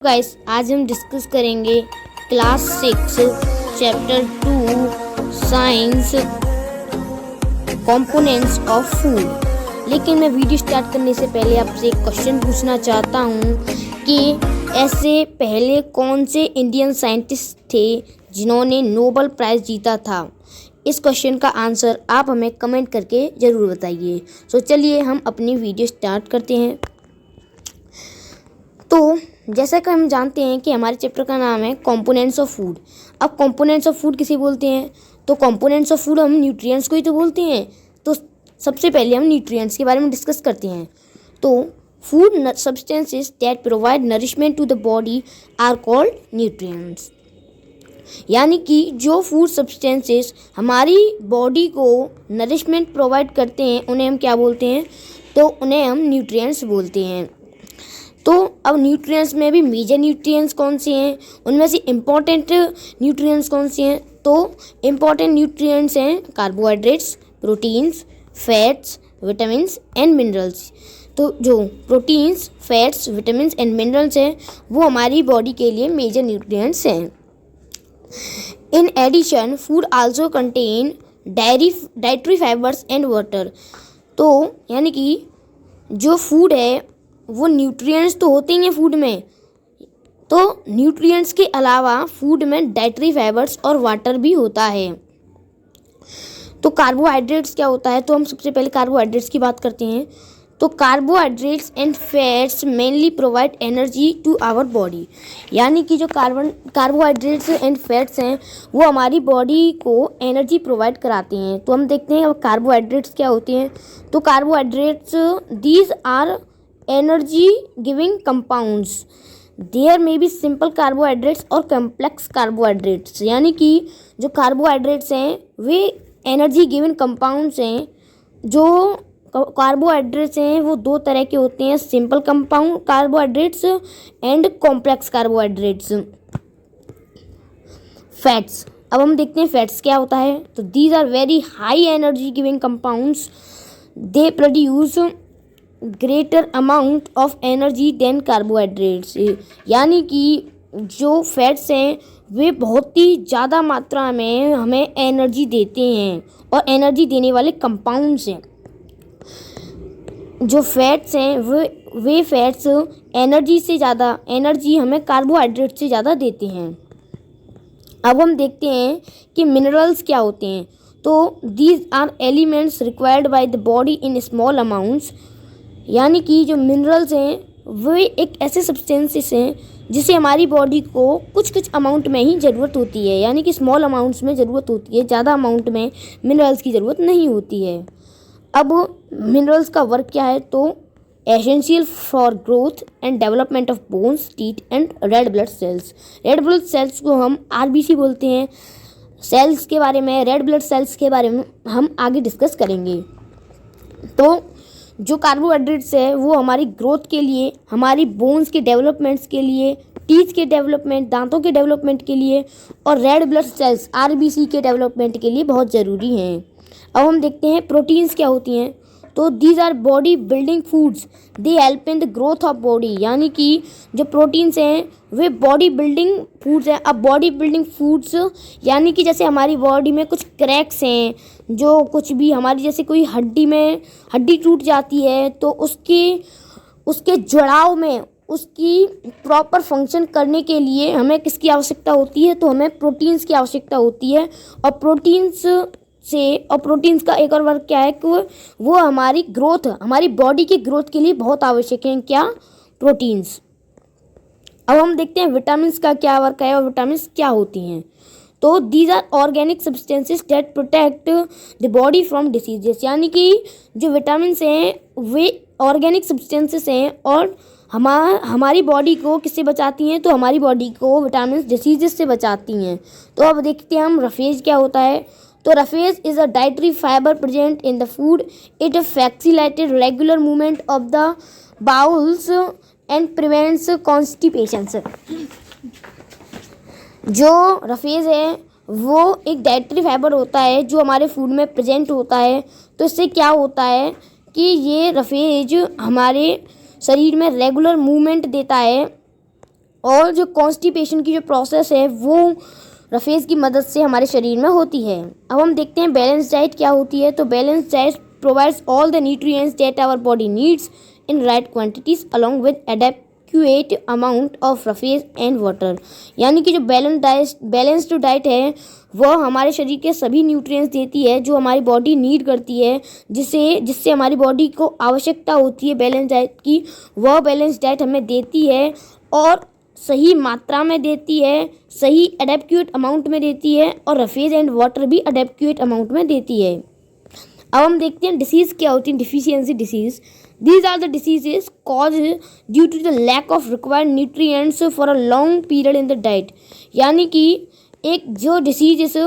Guys आज हम discuss करेंगे class 6 chapter 2 science components of food. लेकिन मैं वीडियो स्टार्ट करने से पहले आपसे एक क्वेश्चन पूछना चाहता हूँ कि ऐसे पहले कौन से इंडियन साइंटिस्ट थे जिन्होंने नोबेल प्राइज़ जीता था। इस क्वेश्चन का आंसर आप हमें कमेंट करके ज़रूर बताइए। तो चलिए हम अपनी वीडियो स्टार्ट करते हैं। तो जैसा कि हम जानते हैं कि हमारे चैप्टर का नाम है कंपोनेंट्स ऑफ फूड। अब कंपोनेंट्स ऑफ फूड किसे बोलते हैं? तो कंपोनेंट्स ऑफ फूड हम न्यूट्रिएंट्स को ही तो बोलते हैं। तो सबसे पहले हम न्यूट्रिएंट्स के बारे में डिस्कस करते हैं। तो food substances that provide nourishment to the body are called nutrients. यानी कि जो फूड सब्सटेंसेस हमारी बॉडी को नरिशमेंट प्रोवाइड करते हैं उन्हें हम क्या बोलते हैं? तो उन्हें हम न्यूट्रिएंट्स बोलते हैं। तो अब न्यूट्रिएंट्स में भी मेजर न्यूट्रिएंट्स कौन से हैं, उनमें से इम्पॉर्टेंट न्यूट्रिएंट्स कौन से हैं? तो इम्पॉर्टेंट न्यूट्रिएंट्स हैं carbohydrates, proteins, fats, vitamins and minerals. तो जो proteins, fats, vitamins and minerals हैं वो हमारी बॉडी के लिए मेजर न्यूट्रिएंट्स हैं। In addition food also contain dietary fibres and water. तो यानी कि जो फूड है वो न्यूट्रिएंट्स तो होते ही हैं फूड में, तो न्यूट्रिएंट्स के अलावा फूड में डाइटरी फाइबर्स और वाटर भी होता है। तो कार्बोहाइड्रेट्स क्या होता है? तो हम सबसे पहले कार्बोहाइड्रेट्स की बात करते हैं। तो carbohydrates and fats mainly provide energy to our body. यानी कि जो कार्बोहाइड्रेट्स एंड फैट्स हैं वो हमारी बॉडी को एनर्जी प्रोवाइड कराते हैं। तो हम देखते हैं कार्बोहाइड्रेट्स क्या होते हैं। तो carbohydrates these are energy giving compounds. There may be simple carbohydrates और कम्प्लेक्स कार्बोहाइड्रेट्स। यानी कि जो कार्बोहाइड्रेट्स हैं वे एनर्जी गिविंग कंपाउंड्स हैं। जो कार्बोहाइड्रेट्स हैं वो दो तरह के होते हैं, simple compound carbohydrates and complex carbohydrates. Fats, अब हम देखते हैं फैट्स क्या होता है। तो these are very high energy giving compounds. They produce greater amount of energy than carbohydrates. यानी कि जो फैट्स हैं वे बहुत ही ज़्यादा मात्रा में हमें एनर्जी देते हैं और एनर्जी देने वाले कंपाउंड्स हैं। जो फैट्स हैं वे फैट्स एनर्जी हमें कार्बोहाइड्रेट से ज़्यादा देते हैं। अब हम देखते हैं कि मिनरल्स क्या होते हैं। तो these are elements required by the body in small amounts. यानी कि जो मिनरल्स हैं वे एक ऐसे सब्सटेंसेस हैं जिसे हमारी बॉडी को कुछ कुछ अमाउंट में ही ज़रूरत होती है। यानी कि स्मॉल अमाउंट्स में ज़रूरत होती है, ज़्यादा अमाउंट में मिनरल्स की ज़रूरत नहीं होती है। अब मिनरल्स का वर्क क्या है? तो essential for growth and development of bones, teeth and red blood cells. Red blood cells को हम आरबीसी बोलते हैं। सेल्स के बारे में, रेड ब्लड सेल्स के बारे में हम आगे डिस्कस करेंगे। तो जो कार्बोहाइड्रेट्स है वो हमारी ग्रोथ के लिए, हमारी बोन्स के डेवलपमेंट्स के लिए, टीथ के डेवलपमेंट, दांतों के डेवलपमेंट के लिए और रेड ब्लड सेल्स आरबीसी के डेवलपमेंट के लिए बहुत ज़रूरी हैं। अब हम देखते हैं प्रोटीन्स क्या होती हैं। तो these our body building foods, they help in the growth of body. यानी कि जो प्रोटीन्स हैं वे बॉडी बिल्डिंग फूड्स हैं। अब बॉडी बिल्डिंग फूड्स यानी कि जैसे हमारी बॉडी में कुछ क्रैक्स हैं, जो कुछ भी हमारी जैसे कोई हड्डी टूट जाती है तो उसके जुड़ाव में उसकी प्रॉपर फंक्शन करने के लिए हमें किसकी आवश्यकता होती है? तो हमें प्रोटीन्स की आवश्यकता होती है। और प्रोटीन्स का एक और वर्क क्या है कि वो हमारी ग्रोथ, हमारी बॉडी की ग्रोथ के लिए बहुत आवश्यक हैं। क्या? प्रोटीन्स। अब हम देखते हैं विटामिन्स का क्या वर्क है और विटामिन्स क्या होती हैं। तो these are organic substances that protect the body from diseases. यानी कि जो विटामिन्स हैं वे ऑर्गेनिक सब्सटेंसेस हैं और हमारी बॉडी को किससे बचाती हैं? तो हमारी बॉडी को विटामिन्स डिसीजेस से बचाती हैं। तो अब देखते हैं हम रफेज क्या होता है। तो roughage is a dietary fibre present in the food. It facilitate regular movement of the bowls and prevents constipation. जो रफेज है वो एक डाइटरी फाइबर होता है जो हमारे फूड में प्रेजेंट होता है। तो इससे क्या होता है कि ये रफेज हमारे शरीर में रेगुलर मूवमेंट देता है और जो कॉन्स्टिपेशन की जो प्रोसेस है वो रफेज की मदद से हमारे शरीर में होती है। अब हम देखते हैं बैलेंस डाइट क्या होती है। तो balance diet provides all the nutrients that our body needs in right quantities along with adequate amount of roughage and water. यानी कि जो बैलेंस्ड डाइट है वह हमारे शरीर के सभी न्यूट्रिएंट्स देती है जो हमारी बॉडी नीड करती है, जिससे हमारी बॉडी को आवश्यकता होती है बैलेंस डाइट की, वह बैलेंस डाइट हमें देती है और सही मात्रा में देती है, सही एडेक्वेट अमाउंट में देती है और रफेज एंड वाटर भी एडेक्वेट अमाउंट में देती है। अब हम देखते हैं डिसीज़ क्या होती है। Deficiency disease, these are the diseases cause due to the lack of required nutrients for a long period in the diet. यानी कि एक जो डिसीज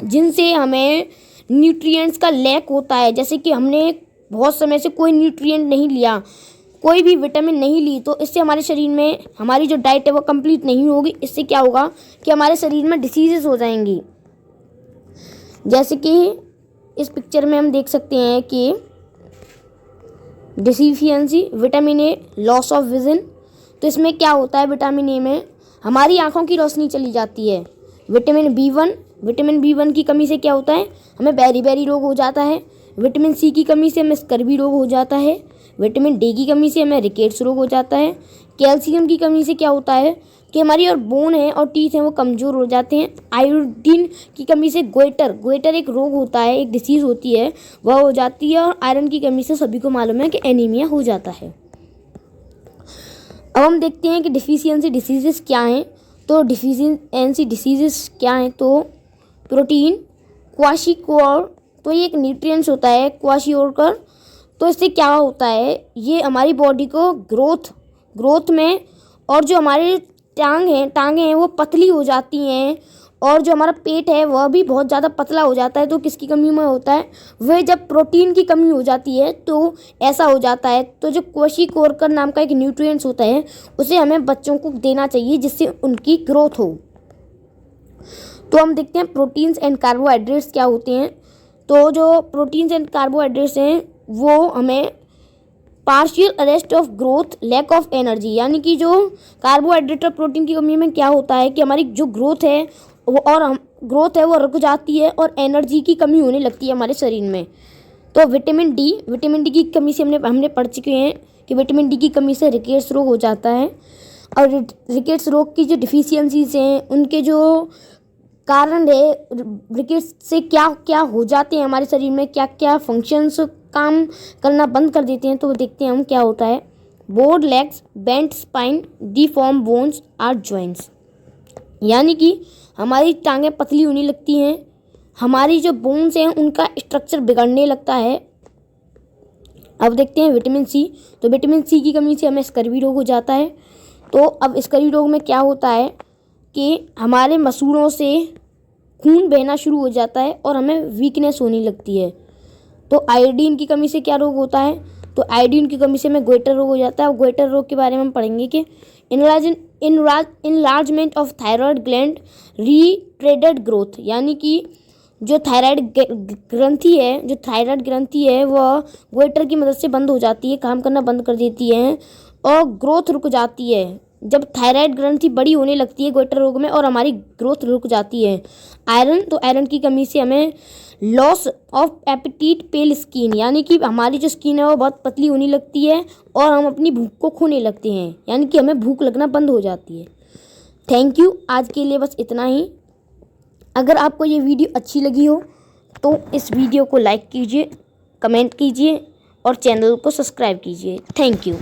जिनसे हमें न्यूट्रिएंट्स का लैक होता है, जैसे कि हमने बहुत समय से कोई न्यूट्रिएंट नहीं लिया, कोई भी विटामिन नहीं ली, तो इससे हमारे शरीर में हमारी जो डाइट है वो कंप्लीट नहीं होगी। इससे क्या होगा कि हमारे शरीर में डिसीजेस हो जाएंगी। जैसे कि इस पिक्चर में हम देख सकते हैं कि deficiency vitamin A, loss of vision. तो इसमें क्या होता है, विटामिन ए में हमारी आँखों की रोशनी चली जाती है। विटामिन बी वन की कमी से क्या होता है, हमें बेरी रोग हो जाता है। विटामिन सी की कमी से हमें स्कर्वी रोग हो जाता है। विटामिन डी की कमी से हमें रिकेट्स रोग हो जाता है। कैल्शियम की कमी से क्या होता है कि हमारी और बोन है और टीथ हैं वो कमज़ोर हो जाते हैं। आयोडीन की कमी से गोइटर एक रोग होता है, एक डिसीज़ होती है, वह हो जाती है। और आयरन की कमी से सभी को मालूम है कि एनीमिया हो जाता है। अब हम देखते हैं कि डिफिशियंसी डिसीजेस क्या हैं। तो डिफिशियंसी डिसीजेस क्या हैं, तो प्रोटीन, क्वाशियोर, तो ये एक न्यूट्रिएंट्स होता है क्वाशियोर। तो इससे क्या होता है, ये हमारी बॉडी को ग्रोथ में, और जो हमारे टांगें हैं वो पतली हो जाती हैं, और जो हमारा पेट है वह भी बहुत ज़्यादा पतला हो जाता है। तो किसकी कमी में होता है, वह जब प्रोटीन की कमी हो जाती है तो ऐसा हो जाता है। तो जो क्वाशियोर नाम का एक न्यूट्रिएंट्स होता है उसे हमें बच्चों को देना चाहिए जिससे उनकी ग्रोथ हो। तो हम देखते हैं प्रोटीन्स एंड कार्बोहाइड्रेट्स क्या होते हैं। तो जो प्रोटीन्स एंड कार्बोहाइड्रेट्स हैं वो हमें partial arrest of growth, lack of energy, यानी कि जो कार्बोहाइड्रेट और प्रोटीन की कमी में क्या होता है कि हमारी जो ग्रोथ है वो रुक जाती है और एनर्जी की कमी होने लगती है हमारे शरीर में। तो विटामिन डी की कमी से हमने पढ़ चुके हैं कि विटामिन डी की कमी से रिकेट्स रोग हो जाता है। और रिकेट्स रोग की जो डिफिशियंसीज हैं उनके जो कारण है, रिकेट्स से क्या क्या हो जाते हैं हमारे शरीर में, क्या क्या फंक्शंस काम करना बंद कर देते हैं। तो देखते हैं हम क्या होता है। Bowed legs, bent spine, deform bones or joints, यानी कि हमारी टांगें पतली होने लगती हैं, हमारी जो बोन्स हैं उनका स्ट्रक्चर बिगड़ने लगता है। अब देखते हैं विटामिन सी। तो विटामिन सी की कमी से हमें स्कर्वी रोग हो जाता है। तो अब स्कर्वी रोग में क्या होता है कि हमारे मसूड़ों से खून बहना शुरू हो जाता है और हमें वीकनेस होने लगती है। तो आयोडीन की कमी से क्या रोग होता है, तो आयोडीन की कमी से हमें गोइटर रोग हो जाता है। और गोइटर रोग के बारे में हम पढ़ेंगे कि enlargement of thyroid gland, retarded growth, यानी कि जो थायराइड ग्रंथि है वह गोइटर की मदद से बंद हो जाती है, काम करना बंद कर देती है और ग्रोथ रुक जाती है। जब थायराइड ग्रंथि बड़ी होने लगती है गोइटर रोग में और हमारी ग्रोथ रुक जाती है। तो आयरन की कमी से हमें loss of appetite, pail skin, यानी कि हमारी जो स्किन है वो बहुत पतली होने लगती है और हम अपनी भूख को खोने लगते हैं, यानी कि हमें भूख लगना बंद हो जाती है। थैंक यू, आज के लिए बस इतना ही। अगर आपको ये वीडियो अच्छी लगी हो तो इस वीडियो को लाइक कीजिए, कमेंट कीजिए और चैनल को सब्सक्राइब कीजिए। Thank you.